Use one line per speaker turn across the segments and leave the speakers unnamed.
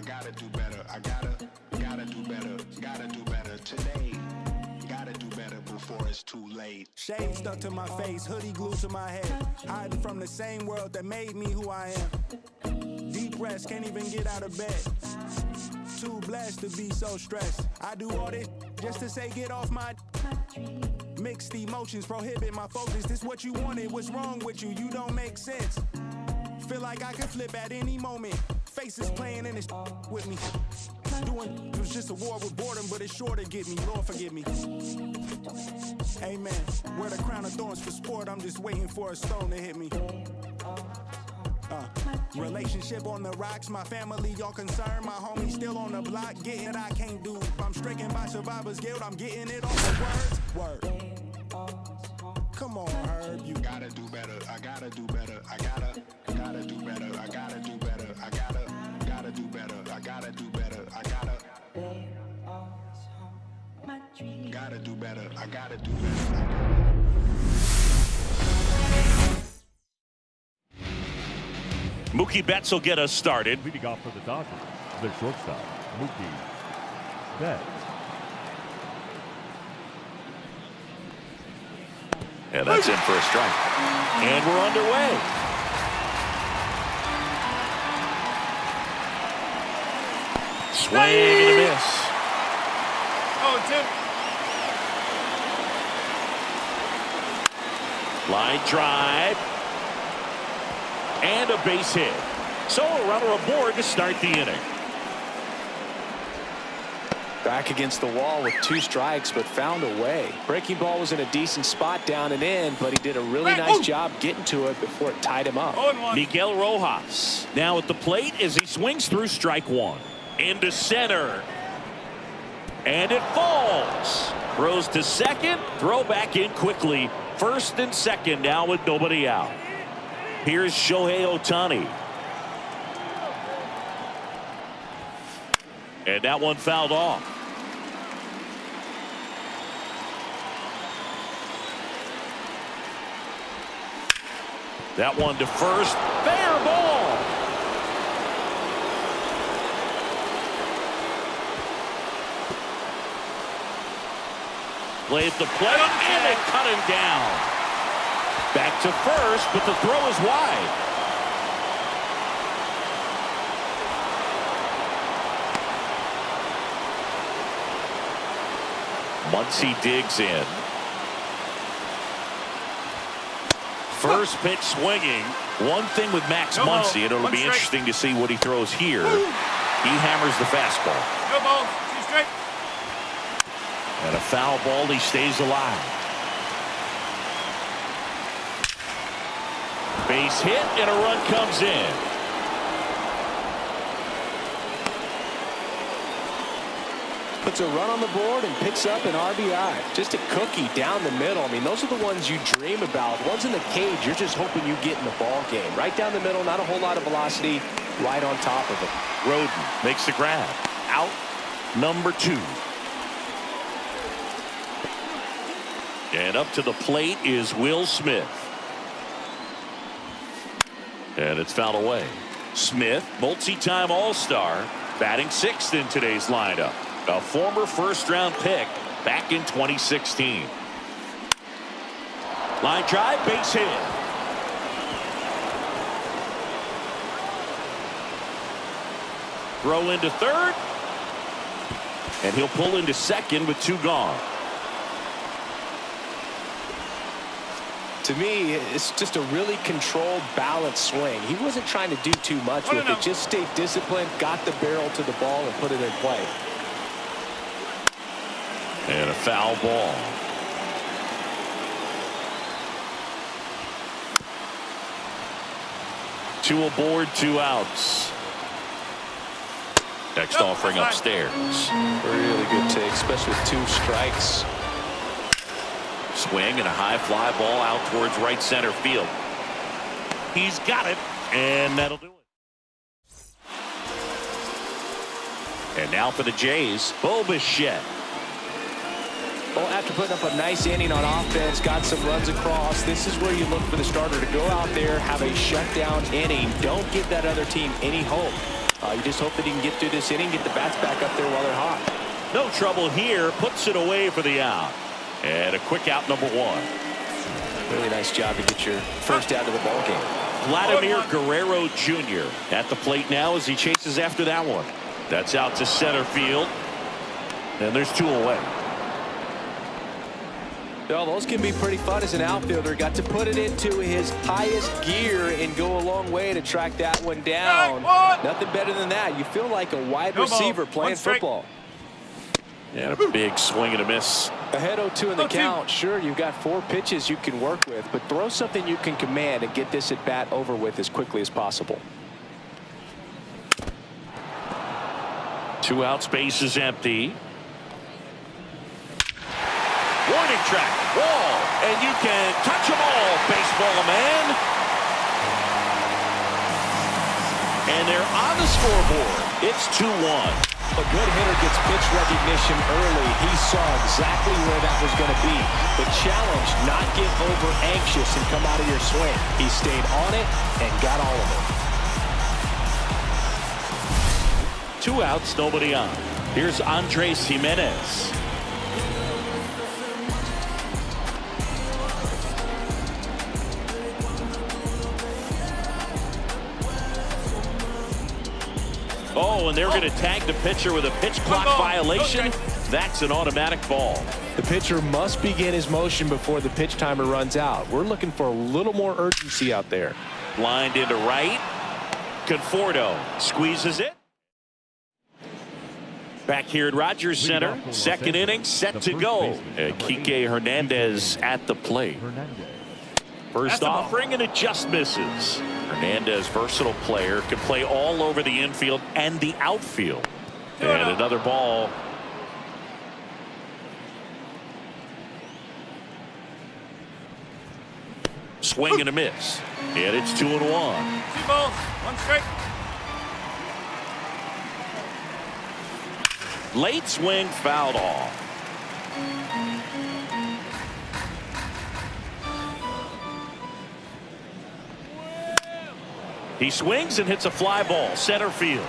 gotta do better. I gotta do better. Gotta do better today. Gotta do better before it's too late.
Shade stuck to my face, hoodie glued to my head. Hiding from the same world that made me who I am. Deep rest, can't even get out of bed. Too blessed to be so stressed. I do all this just to say get off my. Mixed emotions prohibit my focus. This what you wanted, what's wrong with you? You don't make sense. Feel like I can flip at any moment. Faces playing in this with me. Doing it was just a war with boredom, but it's sure to get me. Lord forgive me. Amen. Wear the crown of thorns for sport. I'm just waiting for a stone to hit me. Relationship on the rocks. My family all concerned. My homie still on the block. Getting it I can't do. I'm stricken by survivor's guilt. I'm getting it off the words. Word. Come on, Herb. You
gotta do better. I gotta do better. I gotta do better. I gotta do better. I gotta do better. I gotta do better. I gotta do better. I gotta do better.
Mookie Betts will get us started.
Leading off for the Dodgers, the shortstop, Mookie Betts.
And that's in for a strike. And we're underway. Swing and a miss.
Oh, Tim.
Line drive. And a base hit. So a runner aboard to start the inning.
Back against the wall with 2 strikes, but found a way. Breaking ball was in a decent spot down and in, but he did a really nice job getting to it before it tied him up.
Miguel Rojas now at the plate as he swings through strike 1. Into center. And it falls. Throws to second. Throw back in quickly. First and second now with nobody out. Here's Shohei Ohtani. And that one fouled off. That one to first. Fair ball. Play at the plate, and they cut him down. Back to first, but the throw is wide. Muncy digs in. First pitch swinging. One thing with Max Muncy, and it'll be interesting to see what he throws here. He hammers the fastball.
No ball. 2 straight.
And a foul ball, he stays alive. Base hit, and a run comes in.
Puts a run on the board and picks up an RBI. Just a cookie down the middle. I mean, those are the ones you dream about. Ones in the cage, you're just hoping you get in the ball game. Right down the middle, not a whole lot of velocity, right on top of it.
Roden makes the grab. Out number 2. And up to the plate is Will Smith. And it's fouled away. Smith, multi-time All-Star, batting 6th in today's lineup. A former first-round pick back in 2016. Line drive, base hit. Throw into third. And he'll pull into second with 2 gone.
To me, it's just a really controlled, balanced swing. He wasn't trying to do too much with it. Just stayed disciplined, got the barrel to the ball, and put it in play.
And a foul ball. Two aboard, 2 outs. Next offering upstairs.
Really good take, especially with 2 strikes.
Swing and a high fly ball out towards right center field. He's got it, and that'll do it. And now for the Jays, Bo Bichette.
Well, after putting up a nice inning on offense, got some runs across, this is where you look for the starter to go out there, have a shutdown inning. Don't give that other team any hope. You just hope that he can get through this inning, get the bats back up there while they're hot.
No trouble here. Puts it away for the out. And a quick out, number 1.
Really nice job to get your first out of the ball game.
Vladimir Guerrero Jr. at the plate now as he chases after that one. That's out to center field. And there's 2 away.
Well, those can be pretty fun as an outfielder. Got to put it into his highest gear and go a long way to track that one down. Nothing better than that. You feel like a wide receiver playing football.
And a big swing and a miss.
Ahead 0-2 in the count. Sure, you've got 4 pitches you can work with, but throw something you can command and get this at bat over with as quickly as possible.
2 outs, base is empty. Warning track, wall, and you can touch them all, baseball man. And they're on the scoreboard. It's 2-1.
A good hitter gets pitch recognition early. He saw exactly where that was going to be. The challenge, not get over anxious and come out of your swing. He stayed on it and got all of it.
2 outs, nobody on. Here's Andres Jimenez. Oh, and they're going to tag the pitcher with a pitch clock violation. That's an automatic ball.
The pitcher must begin his motion before the pitch timer runs out. We're looking for a little more urgency out there.
Lined into right. Conforto squeezes it. Back here at Rogers Center. Second inning set to go. Kike Hernandez at the plate. First offering, and it just misses. Hernandez, versatile player, can play all over the infield and the outfield. And another ball. Swing and a miss. And it's 2-1.
2 balls, 1 strike.
Late swing, fouled off. He swings and hits a fly ball, center field.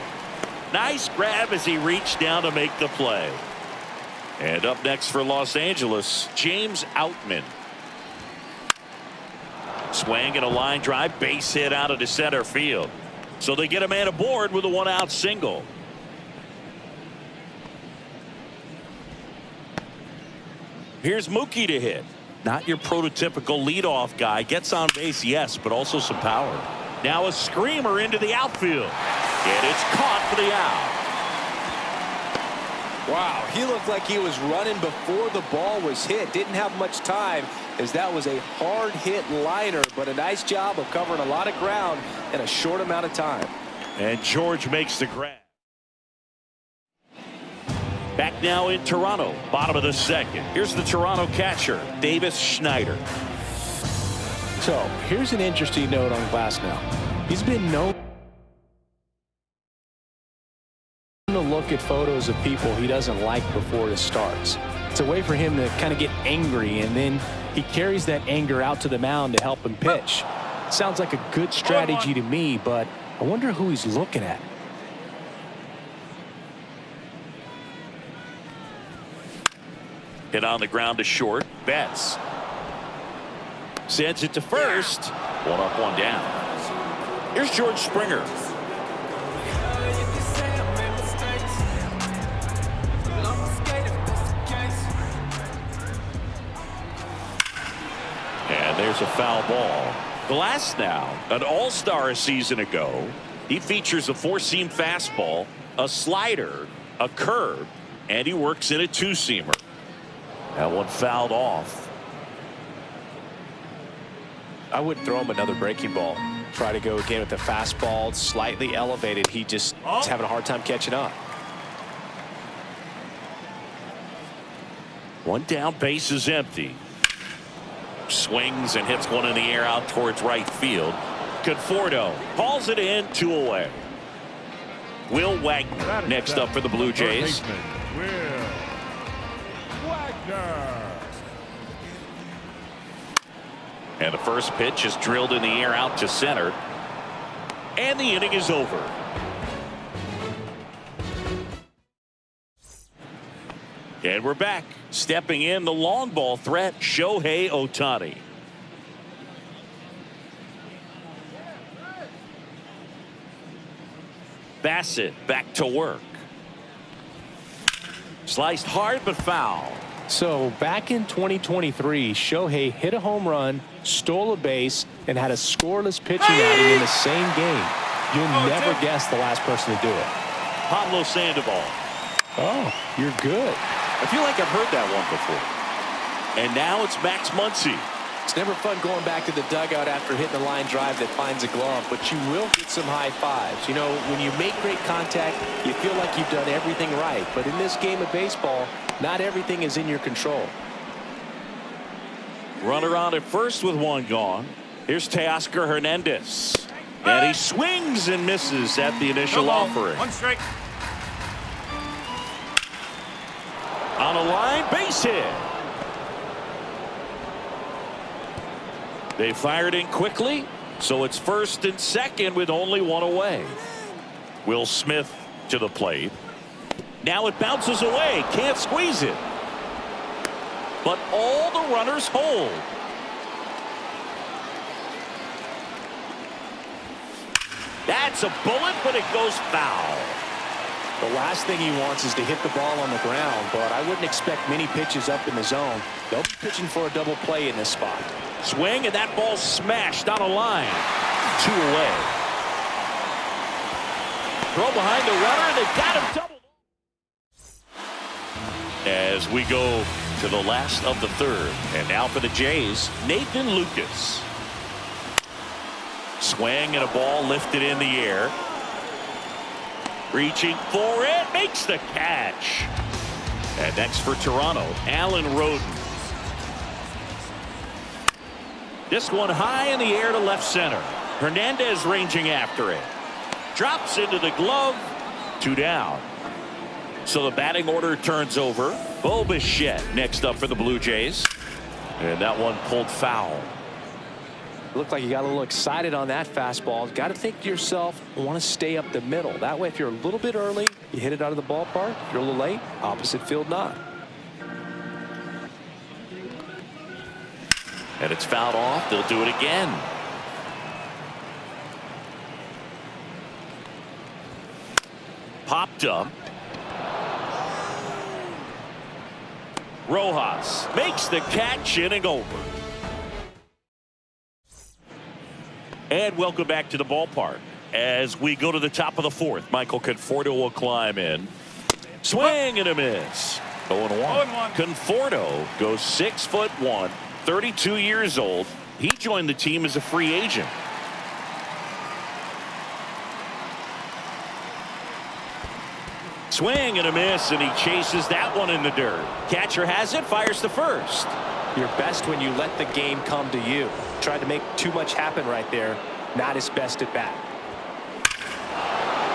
Nice grab as he reached down to make the play. And up next for Los Angeles, James Outman. Swing and a line drive, base hit out of the center field. So they get a man aboard with a 1-out single. Here's Mookie to hit. Not your prototypical leadoff guy. Gets on base, yes, but also some power. Now a screamer into the outfield. And it's caught for the out.
Wow, he looked like he was running before the ball was hit. Didn't have much time as that was a hard hit liner, but a nice job of covering a lot of ground in a short amount of time.
And George makes the grab. Back now in Toronto, bottom of the second. Here's the Toronto catcher, Davis Schneider.
So here's an interesting note on Glasnow. He's been known to look at photos of people he doesn't like before it starts. It's a way for him to kind of get angry, and then he carries that anger out to the mound to help him pitch. Sounds like a good strategy to me, but I wonder who he's looking at.
Hit on the ground to short. Betts sends it to first. 1 up, 1 down. Here's George Springer. And there's a foul ball. Glasnow, an all-star a season ago. He features a 4-seam fastball, a slider, a curve, and he works in a 2-seamer. That one fouled off.
I wouldn't throw him another breaking ball. Try to go again with the fastball, slightly elevated. He just is having a hard time catching up.
1 down, base is empty. Swings and hits one in the air out towards right field. Conforto hauls it in, 2 away. Will Wagner next up for the Blue Jays. And the first pitch is drilled in the air out to center. And the inning is over. And we're back. Stepping in, the long ball threat, Shohei Ohtani. Bassett back to work. Sliced hard but foul.
So back in 2023, Shohei hit a home run, stole a base, and had a scoreless pitching outing in the same game. You'll never guess the last person to do it.
Pablo Sandoval.
Oh, you're good.
I feel like I've heard that one before. And now it's Max Muncy.
It's never fun going back to the dugout after hitting a line drive that finds a glove, but you will get some high fives. You know, when you make great contact, you feel like you've done everything right. But in this game of baseball, not everything is in your control.
Runner on at first with one gone. Here's Teoscar Hernandez. And he swings and misses at the initial offering.
1 strike.
On a line, base hit. They fired in quickly, so it's first and second with only one away. Will Smith to the plate. Now it bounces away. Can't squeeze it. But all the runners hold. That's a bullet, but it goes foul.
The last thing he wants is to hit the ball on the ground, but I wouldn't expect many pitches up in the zone. They'll be pitching for a double play in this spot.
Swing, and that ball smashed on a line. 2 away. Throw behind the runner, and they got him double. As we go to the last of the third, and now for the Jays, Nathan Lucas. Swing and a ball lifted in the air. Reaching for it, makes the catch. And next for Toronto, Alan Roden. This one high in the air to left center. Hernandez ranging after it. Drops into the glove. 2 down. So the batting order turns over. Bo Bichette next up for the Blue Jays. And that one pulled foul.
Looked like you got a little excited on that fastball. Got to think to yourself, I want to stay up the middle. That way, if you're a little bit early, you hit it out of the ballpark. If you're a little late, opposite field not.
And it's fouled off. They'll do it again. Popped up. Rojas makes the catch, inning over. And welcome back to the ballpark. As we go to the top of the fourth, Michael Conforto will climb in. Swing and a miss. 0-1. Conforto goes 6'1", 32 years old. He joined the team as a free agent. Swing and a miss, and he chases that one in the dirt. Catcher has it, fires to first.
You're best when you let the game come to you. Tried to make too much happen right there. Not his best at bat.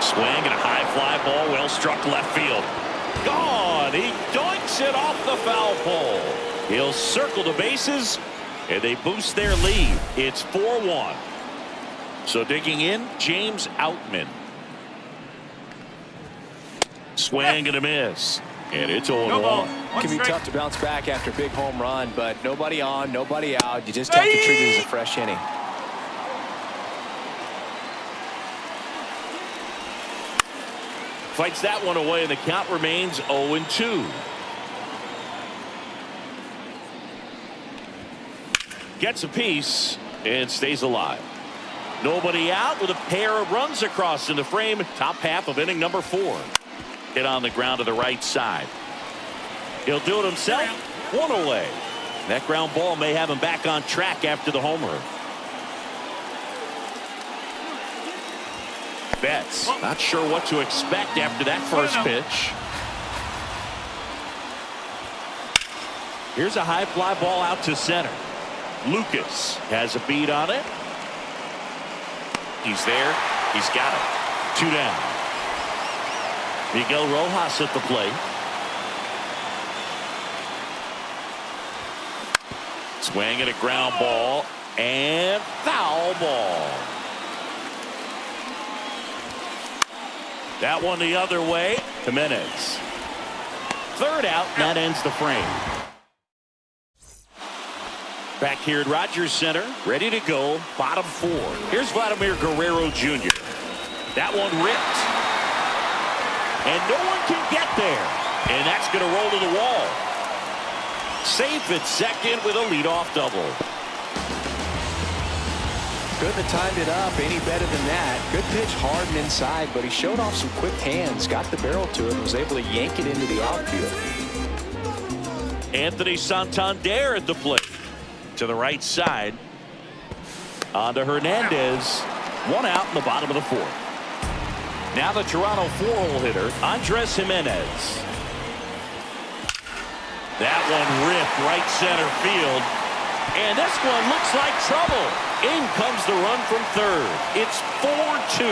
Swing and a high fly ball, well struck left field. Gone. He doinks it off the foul pole. He'll circle the bases, and they boost their lead. It's 4-1. So digging in, James Outman. Swing and a miss. And it's 0-1.
It can be tough to bounce back after a big home run, but nobody on, nobody out. You just have to treat it as a fresh inning.
Fights that one away, and the count remains 0-2. Gets a piece and stays alive. Nobody out with a pair of runs across in the frame. Top half of inning number 4. Hit on the ground to the right side. He'll do it himself. 1 away. That ground ball may have him back on track after the homer. Betts not sure what to expect after that first pitch. Here's a high fly ball out to center. Lucas has a beat on it. He's there. He's got it. 2 down. Miguel Rojas at the plate. Swing at a ground ball and foul ball. That one the other way. Jimenez third out, and that ends the frame. Back here at Rogers Center, ready to go, bottom 4. Here's Vladimir Guerrero Jr. That one ripped. And no one can get there. And that's going to roll to the wall. Safe at second with a leadoff double.
Couldn't have timed it up any better than that. Good pitch, hard and inside, but he showed off some quick hands, got the barrel to it, and was able to yank it into the outfield.
Anthony Santander at the plate. To the right side. On to Hernandez. One out in the bottom of the 4th. Now the Toronto 4-hole hitter, Andres Jimenez. That one ripped right center field. And this one looks like trouble. In comes the run from third. It's 4-2.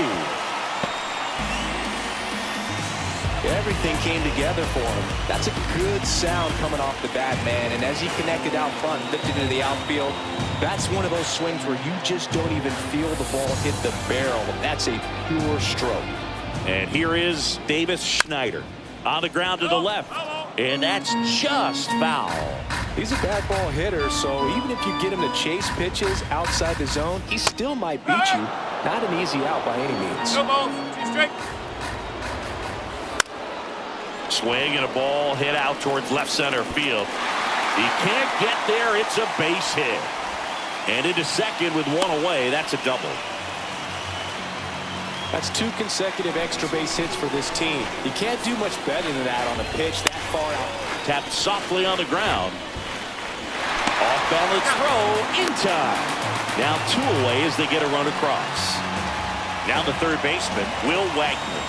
Everything came together for him. That's a good sound coming off the bat, man. And as he connected out front, lifted into the outfield, that's one of those swings where you just don't even feel the ball hit the barrel. That's a pure stroke.
And here is Davis Schneider on the ground to the left. And that's just foul.
He's a bad ball hitter, so even if you get him to chase pitches outside the zone, he still might beat you. Not an easy out by any means.
No balls. 2 straight.
Swing and a ball hit out towards left center field. He can't get there. It's a base hit. And into second with one away. That's a double.
That's 2 consecutive extra base hits for this team. You can't do much better than that on a pitch that far out.
Tapped softly on the ground. Off balance throw in time. Now 2 away as they get a run across. Now the third baseman, Will Wagner.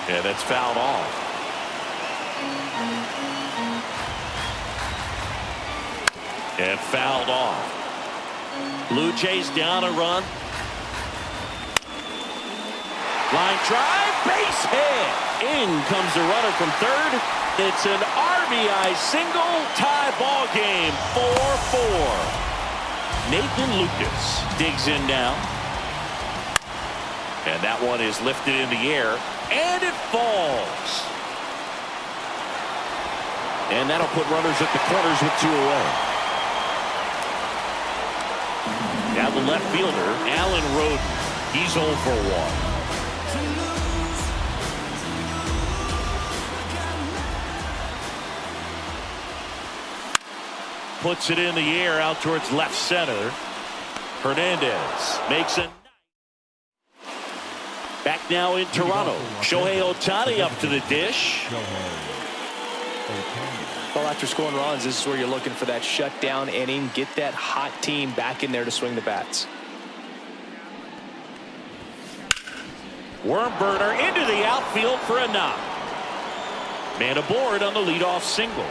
And that's fouled off. And fouled off. Blue Jays down a run. Line drive, base hit. In comes the runner from third. It's an RBI single, tie ball game, 4-4. Nathan Lucas digs in now. And that one is lifted in the air, and it falls. And that'll put runners at the corners with 2 away. Now the left fielder, Alan Roden. He's 0 for 1. Puts it in the air out towards left center. Hernandez makes it. Back now in Toronto. Shohei Ohtani up to the dish.
Well, after scoring runs, this is where you're looking for that shutdown inning. Get that hot team back in there to swing the bats.
Worm burner into the outfield for a knock. Man aboard on the leadoff single.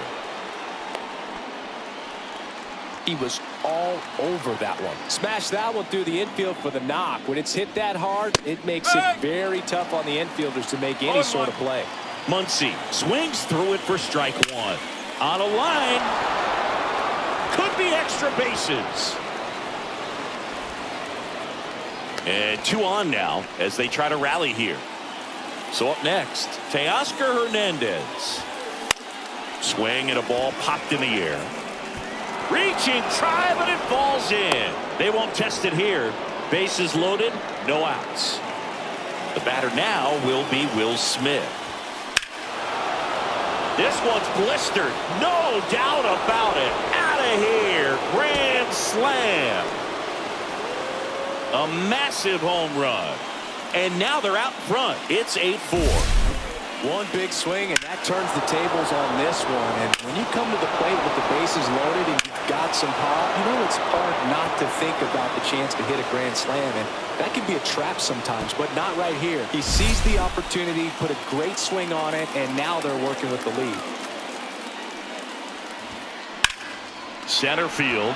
He was all over that one. Smashed that one through the infield for the knock. When it's hit that hard, it makes it very tough on the infielders to make any sort of play.
Muncy swings through it for strike 1. On a line. Could be extra bases. And 2 on now as they try to rally here. So up next, Teoscar Hernandez. Swing and a ball popped in the air. Reaching, try, but it falls in. They won't test it here. Bases loaded, no outs. The batter now will be Will Smith. This one's blistered. No doubt about it. Out of here. Grand slam. A massive home run. And now they're out front. It's 8-4.
One big swing, and that turns the tables on this one. And when you come to the plate with the bases loaded and you've got some power, you know it's hard not to think about the chance to hit a grand slam. And that can be a trap sometimes, but not right here. He seized the opportunity, put a great swing on it, and now they're working with the lead.
Center field.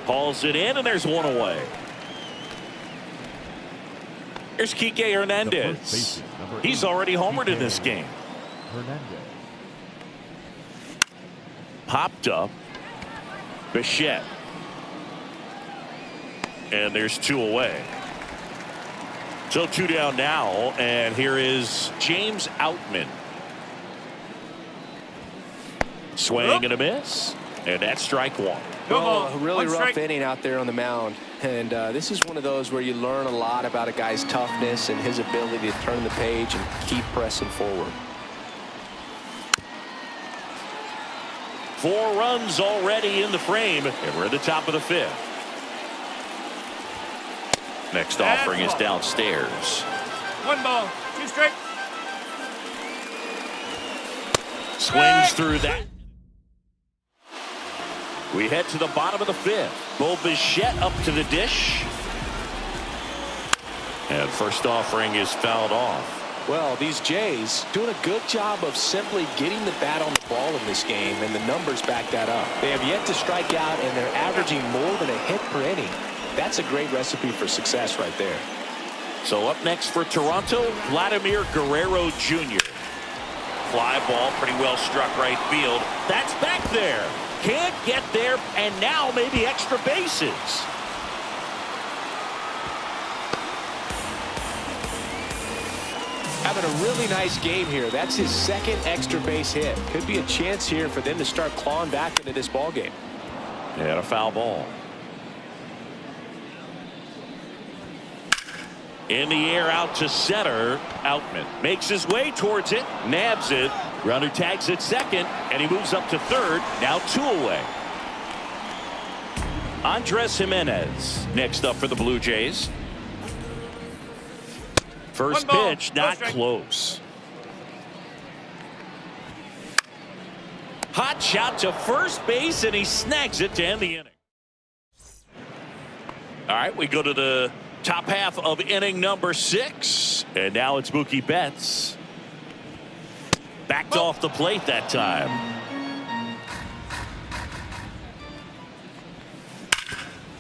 Hauls it in, and there's one away. Here's Kike Hernandez. He's already homered in this game.
Hernandez.
Popped up. Bichette. And there's 2 away. So 2 down now, and here is James Outman. Swing and a miss, and that's strike one.
Well, a really rough inning out there on the mound. And this is one of those where you learn a lot about a guy's toughness and his ability to turn the page and keep pressing forward.
4 runs already in the frame, and we're at the top of the 5th. Next offering is downstairs.
1 ball, 2 strike.
Swings through that. We head to the bottom of the 5th. Bo Bichette up to the dish. And first offering is fouled off.
Well, these Jays doing a good job of simply getting the bat on the ball in this game, and the numbers back that up. They have yet to strike out, and they're averaging more than a hit per inning. That's a great recipe for success right there.
So up next for Toronto, Vladimir Guerrero Jr. Fly ball pretty well struck right field. That's back there. Can't get there, and now maybe extra bases.
Having a really nice game here. That's his 2nd extra base hit. Could be a chance here for them to start clawing back into this ball game.
And a foul ball. In the air out to center. Outman makes his way towards it, nabs it. Runner tags at second, and he moves up to third. Now 2 away. Andres Jimenez next up for the Blue Jays. First pitch, not close. Hot shot to first base, and he snags it to end the inning. All right, we go to the top half of inning number 6, and now it's Mookie Betts. Backed off the plate that time.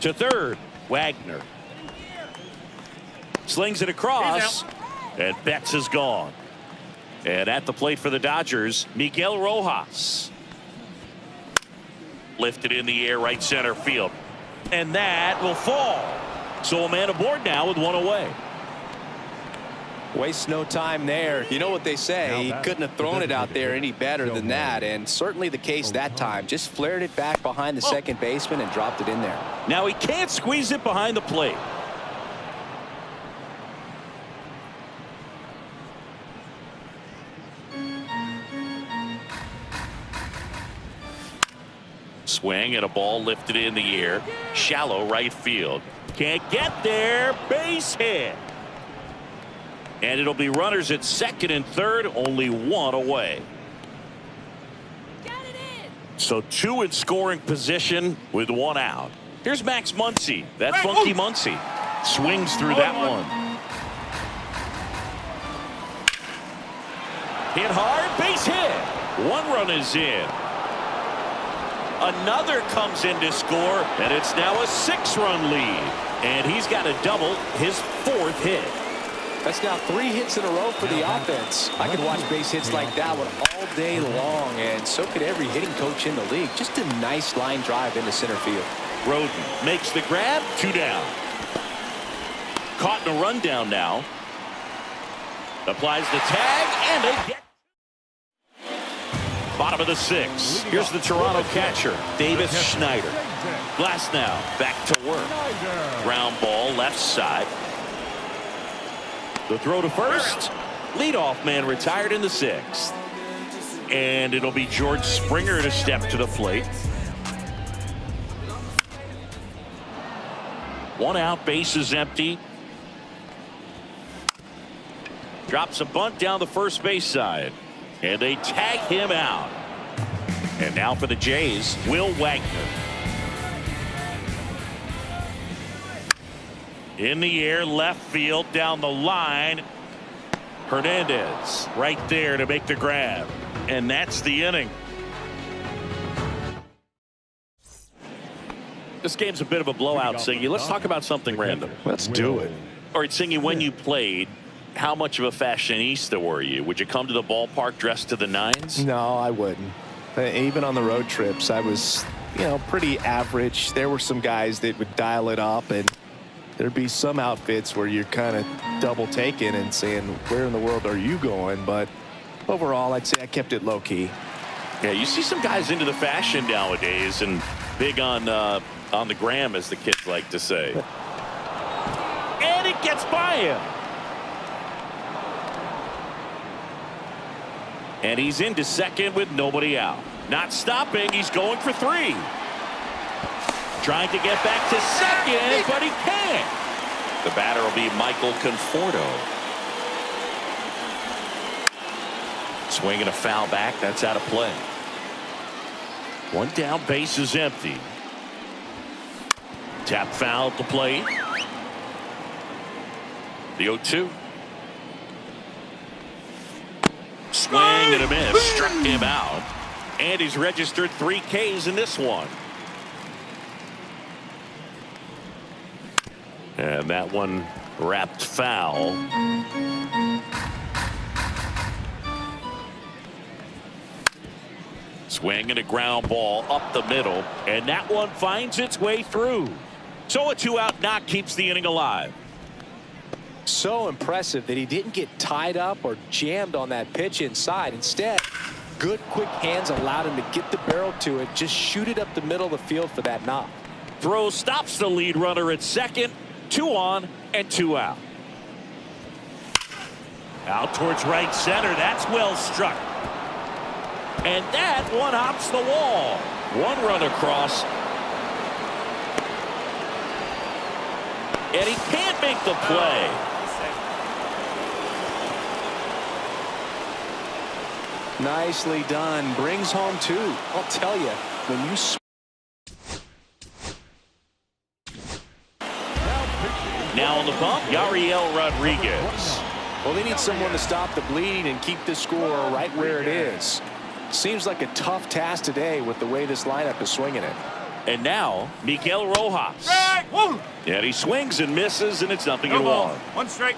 To third, Wagner. Slings it across, and Betts is gone. And at the plate for the Dodgers, Miguel Rojas. Lifted in the air, right center field. And that will fall. So a man aboard now with 1 away.
Waste no time there. You know what they say, he couldn't have thrown it out there any better than that, and certainly the case that time. Just flared it back behind the second baseman and dropped it in there.
Now he can't squeeze it behind the plate. Swing and a ball lifted in the air. Shallow right field. Can't get there. Base hit. And it'll be runners at second and third, only 1 away. So 2 in scoring position with 1 out. Here's Max Muncy. That funky Muncy swings through that one. Hit hard, base hit. 1 run is in. Another comes in to score, and it's now a 6-run lead. And he's got a double, his 4th hit.
That's now 3 hits in a row for the offense. I could watch base hits like that one all day long, and so could every hitting coach in the league. Just a nice line drive into center field.
Roden makes the grab, 2 down. Caught in a rundown now. Applies the tag, and they get. Bottom of the 6th. Here's the Toronto catcher, Davis Schneider. Glass now, back to work. Ground ball, left side. The throw to first. Leadoff man retired in the 6th. And it'll be George Springer to step to the plate. 1 out, base is empty. Drops a bunt down the first base side. And they tag him out. And now for the Jays, Will Wagner. In the air, left field, down the line. Hernandez right there to make the grab. And that's the inning. This game's a bit of a blowout, Singy. Let's talk about something random.
Let's do it.
All right, Singy, when you played, how much of a fashionista were you? Would you come to the ballpark dressed to the nines?
No, I wouldn't. Even on the road trips, I was, pretty average. There were some guys that would dial it up, and There'd be some outfits where you're kind of double taking and saying, where in the world are you going? But overall, I'd say I kept it low key.
Yeah, you see some guys into the fashion nowadays and big on the gram, as the kids like to say. And it gets by him. And he's into second with nobody out. Not stopping. He's going for 3. Trying to get back to second, but he can't. The batter will be Michael Conforto. Swinging a foul back. That's out of play. 1 down, base is empty. Tap foul at the plate. The 0-2. Swing and a miss. Struck him out. And he's registered 3 Ks in this one. And that one wrapped foul. Swing and a ground ball up the middle. And that one finds its way through. So a 2-out knock keeps the inning alive.
So impressive that he didn't get tied up or jammed on that pitch inside. Instead, good quick hands allowed him to get the barrel to it. Just shoot it up the middle of the field for that knock.
Throw stops the lead runner at second. 2 on and 2 out. Out towards right center. That's well struck. And that one hops the wall. 1 run across. And he can't make the play.
Nicely done. Brings home 2. I'll tell you, when you
now on the bump, Yariel Rodriguez.
Well, they need someone to stop the bleed and keep the score right where it is. Seems like a tough task today with the way this lineup is swinging it.
And now Miguel Rojas. And he swings and misses, and it's 0-1.
1 strike.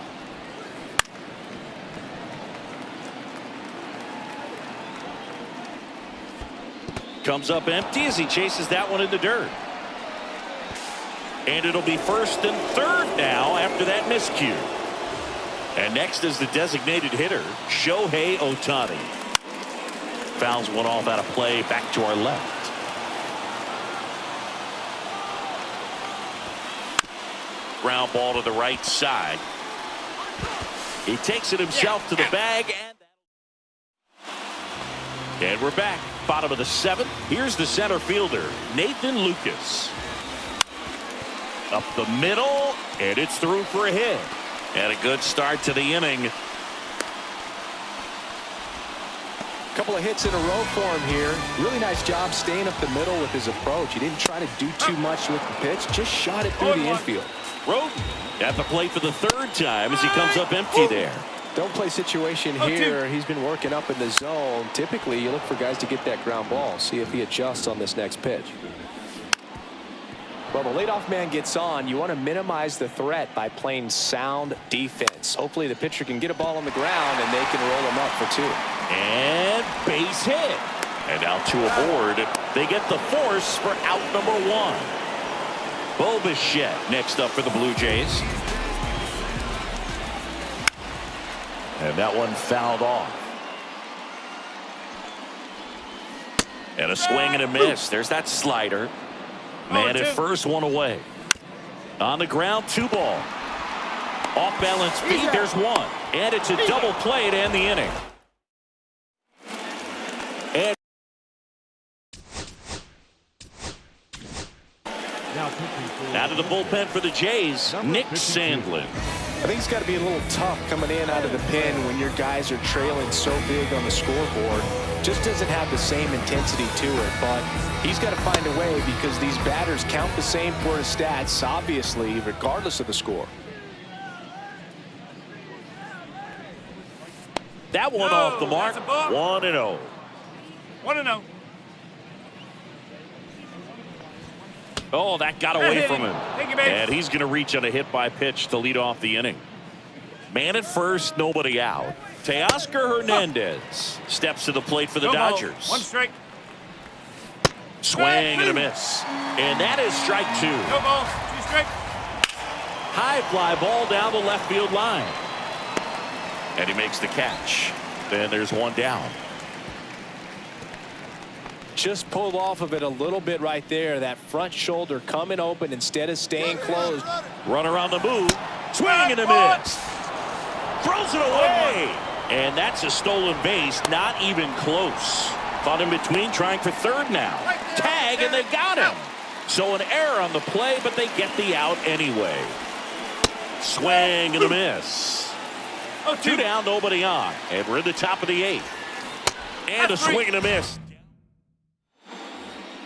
Comes up empty as he chases that one in the dirt. And it'll be 1st and 3rd now after that miscue. And next is the designated hitter, Shohei Ohtani. Fouls one off out of play back to our left. Ground ball to the right side. He takes it himself to the bag. And we're back. Bottom of the 7th. Here's the center fielder, Nathan Lucas. Up the middle, and it's through for a hit. And a good start to the inning.
Couple of hits in a row for him here. Really nice job staying up the middle with his approach. He didn't try to do too much with the pitch, just shot it through the infield.
Roden at the plate for the 3rd time as he comes up empty there.
Don't play situation here. He's been working up in the zone. Typically, you look for guys to get that ground ball. See if he adjusts on this next pitch. Well, the leadoff man gets on. You want to minimize the threat by playing sound defense. Hopefully, the pitcher can get a ball on the ground and they can roll him up for 2.
And base hit. And now 2 aboard. They get the force for out number 1. Bo Bichette next up for the Blue Jays. And that one fouled off. And a swing and a miss. There's that slider. Man at first, 1 away. On the ground, 2 ball. Off balance speed, there's 1. And it's a double play to end the inning. And out of the bullpen for the Jays, Nick Sandlin.
I think it's got to be a little tough coming in out of the pen when your guys are trailing so big on the scoreboard. Just doesn't have the same intensity to it, but he's got to find a way because these batters count the same for his stats, obviously, regardless of the score.
That one off the mark. 1-0.
1-0.
Oh, that got away from him.
Thank you, babe.
And he's going to reach on a hit by pitch to lead off the inning. Man at first, nobody out. Teoscar Hernandez steps to the plate for the Dodgers.
1 strike.
Swing and a miss. And that is strike 2.
No ball. 2 strike.
High fly ball down the left field line. And he makes the catch. Then there's one down.
Just pulled off of it a little bit right there. That front shoulder coming open instead of staying closed.
Runner on the move. Swing and a miss. Throws it away. And that's a stolen base. Not even close. Caught in between, trying for third now. Tag, and they got him. So an error on the play, but they get the out anyway. Swing and a miss. 2 down, nobody on. And we're in the top of the 8th. And a swing and a miss.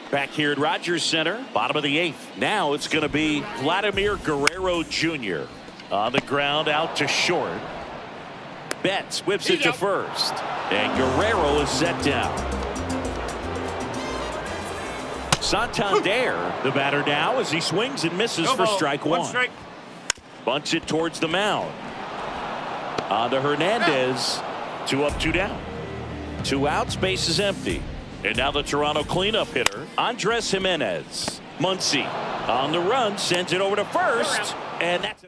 Back here at Rogers Center, bottom of the 8th. Now it's going to be Vladimir Guerrero Jr. on the ground out to short. Betts whips it to first. And Guerrero is set down. Santander, the batter now, as he swings and misses for strike one.
Strike.
Bunts it towards the mound. On to Hernandez. 2 up, 2 down. 2 outs, base is empty. And now the Toronto cleanup hitter, Andres Jimenez. Muncy on the run, sends it over to first. And that's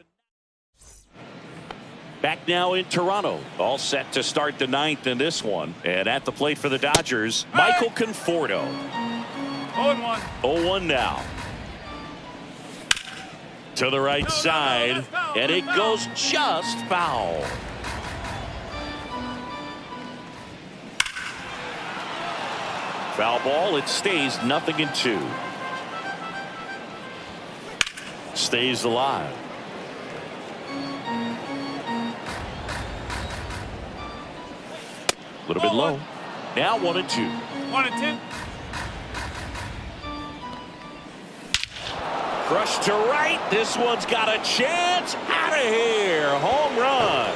back now in Toronto. All set to start the 9th in this one. And at the plate for the Dodgers, Michael Conforto.
0-1.
0-1 now. To the right side. And it goes just foul. Foul ball. It stays 0-2. Stays alive. A little bit low. Now 1-2.
1-2.
Crushed to right. This one's got a chance. Out of here. Home run.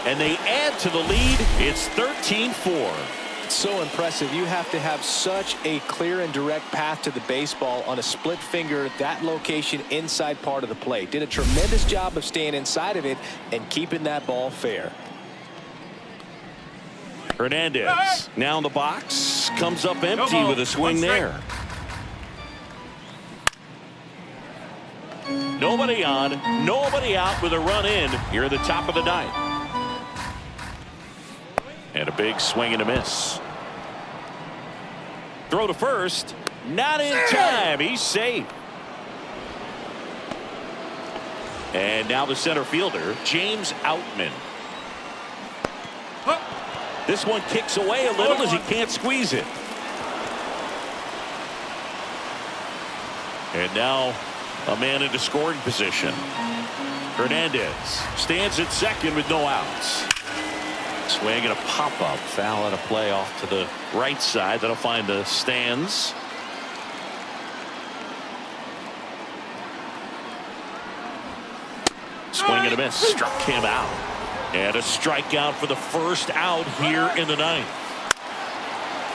And they add to the lead. It's 13-4.
So impressive. You have to have such a clear and direct path to the baseball on a split finger, that location inside part of the plate. Did a tremendous job of staying inside of it and keeping that ball fair.
Hernandez now in the box. Comes up empty with a swing there. Nobody on, nobody out with a run in here at the top of the 9th. And a big swing and a miss. Throw to first. Not in time. He's safe. And now the center fielder, James Outman. This one kicks away a little as he can't squeeze it. And now a man into scoring position. Hernandez stands at second with no outs. Swing and a pop-up. Foul and a play off to the right side. That'll find the stands. Swing and a miss. Struck him out. And a strikeout for the first out here in the 9th.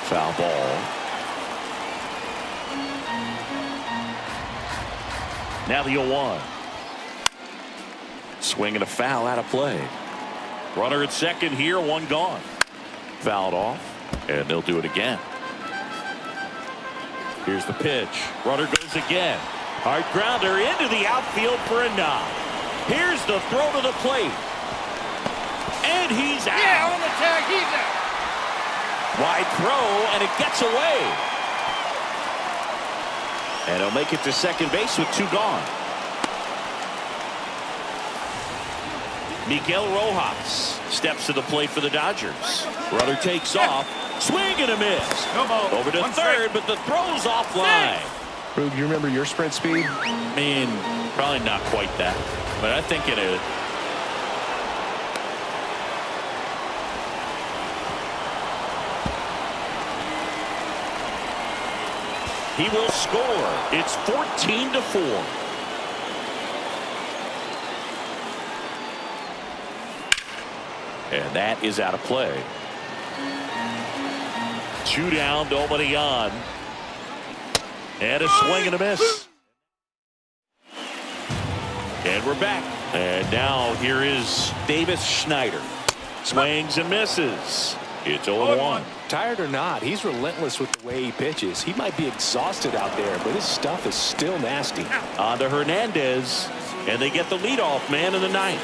Foul ball. Now the 0-1. Swing and a foul out of play. Runner at second here, one gone. Fouled off, and they'll do it again. Here's the pitch. Runner goes again. Hard grounder into the outfield for a knock. Here's the throw to the plate. And he's out.
Yeah, on the tag, he's out.
Wide throw, and it gets away. And he'll make it to second base with 2 gone. Miguel Rojas steps to the plate for the Dodgers. Runner takes off. Swing and a miss.
No ball.
Over to third, but the throw's offline.
Rube, you remember your sprint speed?
I mean, probably not quite that, but I think it is. He will score. It's 14-4. And that is out of play. 2 down, nobody on. And a swing and a miss. And we're back. And now here is Davis Schneider. Swings and misses. It's 0-1.
Tired or not, he's relentless with the way he pitches. He might be exhausted out there, but his stuff is still nasty.
On to Hernandez, and they get the leadoff man in the ninth.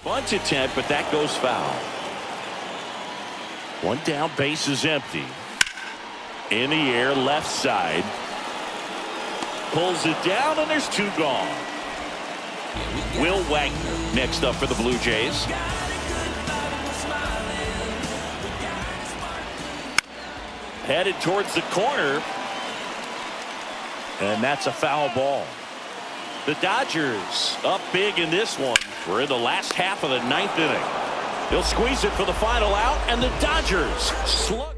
Bunt attempt, but that goes foul. One down, base is empty. In the air, left side. Pulls it down, and there's two gone. Will Wagner next up for the Blue Jays. Headed towards the corner. And that's a foul ball. The Dodgers up big in this one. We're in the last half of the ninth inning. They'll squeeze it for the final out, and the Dodgers slug.